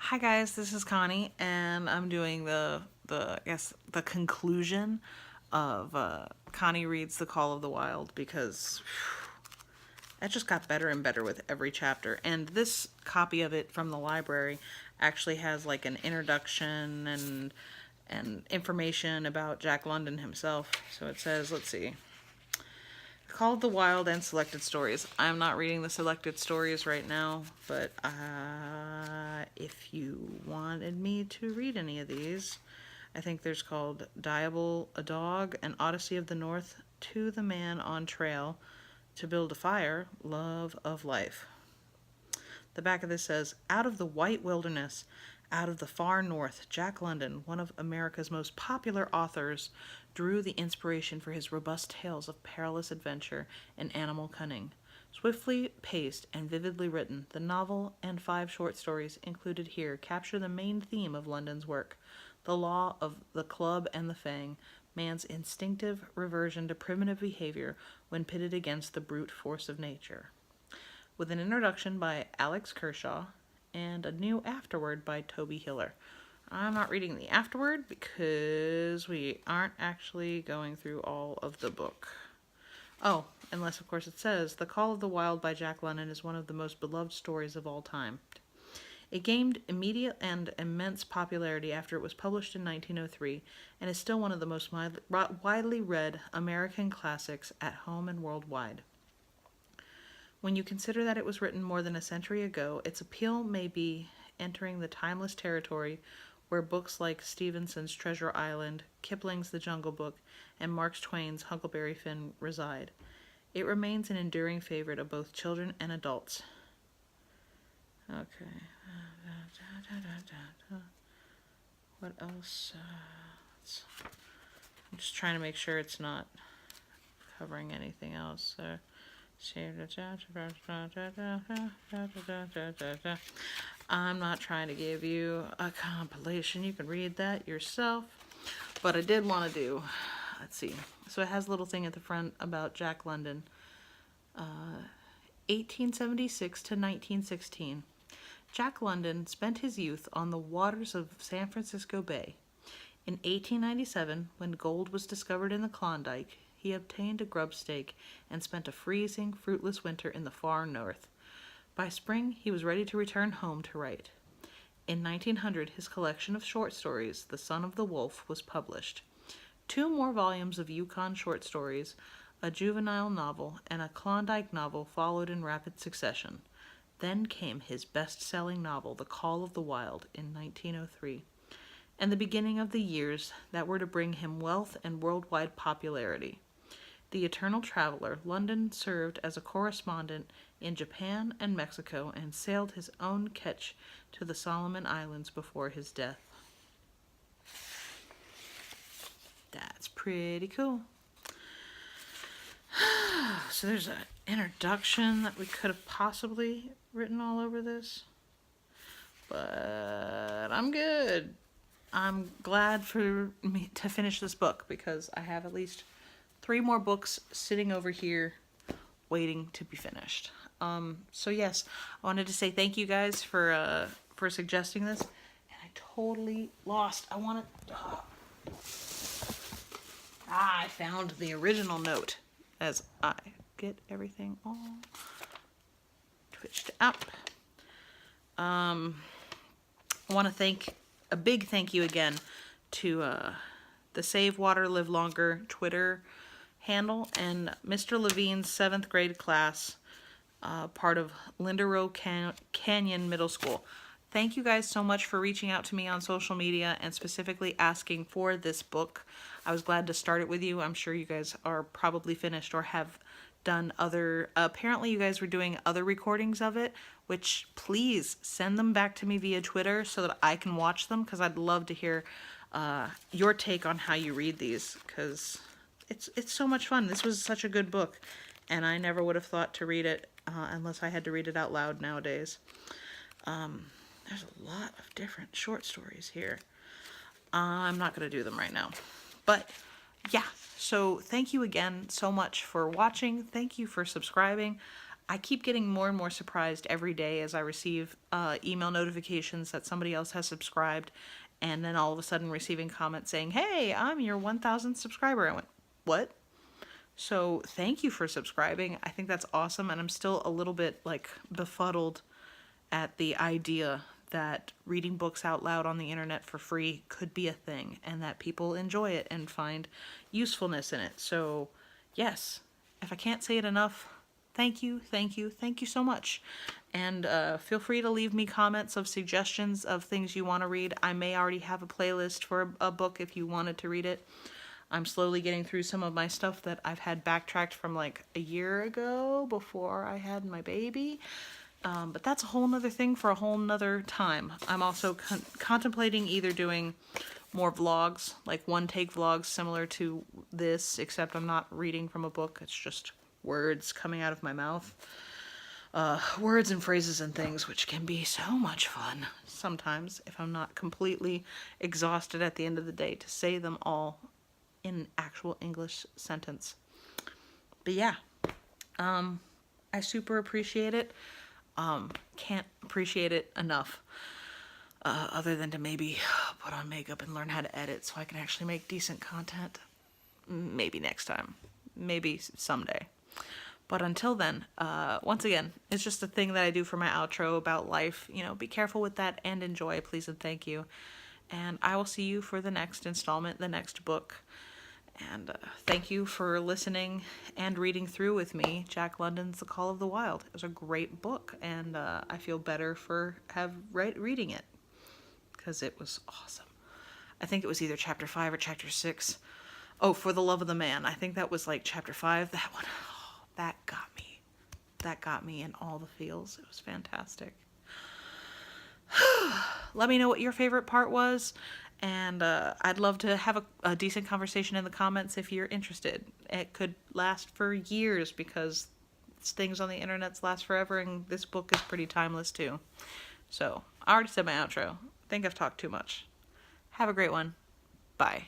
Hi guys, this is Connie, and I'm doing the conclusion of Connie Reads The Call of the Wild because that just got better and better with every chapter. And this copy of it from the library actually has like an introduction and information about Jack London himself. So it says, let's see. Call of the Wild and Selected Stories. I'm not reading the selected stories right now, but if you wanted me to read any of these, I think there's called Diable a Dog, An Odyssey of the North, To the Man on Trail, To Build a Fire, Love of Life. The back of this says, Out of the white wilderness, out of the far north, Jack London, one of America's most popular authors, drew the inspiration for his robust tales of perilous adventure and animal cunning. Swiftly paced and vividly written, the novel and 5 short stories included here capture the main theme of London's work, the law of the club and the fang, man's instinctive reversion to primitive behavior when pitted against the brute force of nature. With an introduction by Alex Kershaw and a new afterword by Toby Hiller. I'm not reading the afterword because we aren't actually going through all of the book. Oh, unless of course it says, The Call of the Wild by Jack London is one of the most beloved stories of all time. It gained immediate and immense popularity after it was published in 1903 and is still one of the most widely read American classics at home and worldwide. When you consider that it was written more than a century ago, its appeal may be entering the timeless territory where books like Stevenson's Treasure Island, Kipling's The Jungle Book, and Mark Twain's Huckleberry Finn reside. It remains an enduring favorite of both children and adults. Okay. What else? I'm just trying to make sure it's not covering anything else. I'm not trying to give you a compilation. You can read that yourself. But I did want to do, let's see. So it has a little thing at the front about Jack London. 1876 to 1916. Jack London spent his youth on the waters of San Francisco Bay. In 1897, when gold was discovered in the Klondike, he obtained a grub stake and spent a freezing, fruitless winter in the far north. By spring, he was ready to return home to write. In 1900, his collection of short stories, The Son of the Wolf, was published. 2 more volumes of Yukon short stories, a juvenile novel, and a Klondike novel followed in rapid succession. Then came his best-selling novel, The Call of the Wild, in 1903, and the beginning of the years that were to bring him wealth and worldwide popularity. The eternal traveler, London served as a correspondent in Japan and Mexico and sailed his own ketch to the Solomon Islands before his death. That's pretty cool. So there's an introduction that we could have possibly written all over this. But I'm good. I'm glad for me to finish this book because I have at least 3 more books sitting over here waiting to be finished. So yes, I wanted to say thank you guys for suggesting this. And I totally lost. I found the original note as I get everything all twitched up. I want to thank a big thank you again to the Save Water Live Longer Twitter handle and Mr. Levine's 7th grade class, part of Linda Rowe Canyon Middle School. Thank you guys so much for reaching out to me on social media and specifically asking for this book. I was glad to start it with you. I'm sure you guys are probably finished or have done other, apparently you guys were doing other recordings of it, which please send them back to me via Twitter so that I can watch them, because I'd love to hear your take on how you read these, because it's so much fun. This was such a good book, and I never would have thought to read it unless I had to read it out loud nowadays. There's a lot of different short stories here. I'm not going to do them right now. But yeah, so thank you again so much for watching. Thank you for subscribing. I keep getting more and more surprised every day as I receive email notifications that somebody else has subscribed, and then all of a sudden receiving comments saying, "Hey, I'm your 1,000th subscriber." I went, "What?" So thank you for subscribing. I think that's awesome, and I'm still a little bit like befuddled at the idea that reading books out loud on the internet for free could be a thing and that people enjoy it and find usefulness in it. So, yes, if I can't say it enough, thank you, thank you, thank you so much. And feel free to leave me comments of suggestions of things you want to read. I may already have a playlist for a book if you wanted to read it. I'm slowly getting through some of my stuff that I've had backtracked from like a year ago before I had my baby. But that's a whole nother thing for a whole nother time. I'm also contemplating either doing more vlogs, like one-take vlogs similar to this, except I'm not reading from a book. It's just words coming out of my mouth. Words and phrases and things, which can be so much fun sometimes if I'm not completely exhausted at the end of the day to say them all in an actual English sentence. But yeah, I super appreciate it. Can't appreciate it enough. Other than to maybe put on makeup and learn how to edit so I can actually make decent content. Maybe next time. Maybe someday. But until then, once again, it's just a thing that I do for my outro about life. You know, be careful with that and enjoy, please and thank you. And I will see you for the next installment, the next book. And thank you for listening and reading through with me Jack London's The Call of the Wild. It was a great book, and I feel better for reading it because it was awesome. I think it was either chapter 5 or chapter 6. Oh, For the Love of the Man. I think that was like chapter 5. That one, oh, that got me. That got me in all the feels. It was fantastic. Let me know what your favorite part was. And I'd love to have a decent conversation in the comments if you're interested. It could last for years because things on the internet last forever, and this book is pretty timeless too. So, I already said my outro. I think I've talked too much. Have a great one. Bye.